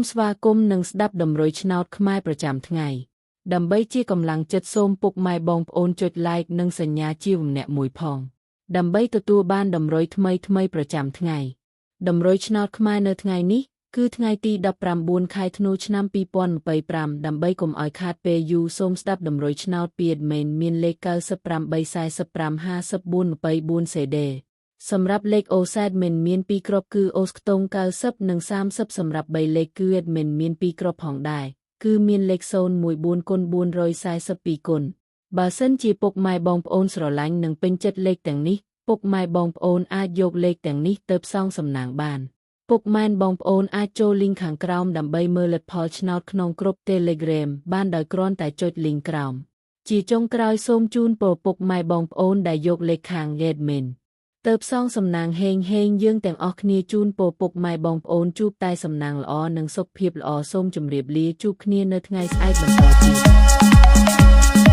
ស្វាគមន៍និងស្ដាប់ដំរុយឆ្នោតខ្មែរប្រចាំថ្ងៃដើម្បីជាកម្លាំងចិត្តសូមពុកម៉ែបងប្អូនចុច like និងសញ្ញាជាវម្នាក់មួយផងដើម្បីទទួលបានដំរុយថ្មីប្រចាំថ្ងៃដំរុយឆ្នោតខ្មែរនៅថ្ងៃនេះគឺថ្ងៃទី19ខែធ្នូឆ្នាំ2025ដើម្បីកុំឲ្យខាតពេលយូរសូមស្ដាប់ដំរុយឆ្នោតពី admin មានលេខ98455424 CD សម្រាប់លេខ OZ admin មាន2គ្រាប់គឺ OZ ខ្ទង់90និង30សម្រាប់3លេខគឺ admin មាន2គ្រាប់ផងដែរគឺមានលេខ014x442 គុណបើសិនជាពុកម៉ែបងប្អូនស្រឡាញ់និងពេញចិត្តលេខទាំងនេះពុកម៉ែបងប្អូនអាចយកលេខទាំងនេះទៅផ្សងសំណាងបានពុកម៉ែបងប្អូនអាចចូល link ខាងក្រោមដើម្បីមើលលទ្ធផលឆ្នោតក្នុងក្រុម Telegram បានដោយគ្រាន់តែចុច link ក្រោមជាចុងក្រោយសូមជូនពរពុកម៉ែបងប្អូនដែលយកលេខខាង admin ទៅផ្សងសំណាងហេងយើងទាំងអស់គ្នាជូនពរពុកម៉ែបងប្អូនជួបតែសំណាងល្អនិងសុខភាពល្អសូមជម្រាបលាជួបគ្នានៅថ្ងៃស្អែកបន្តទៀត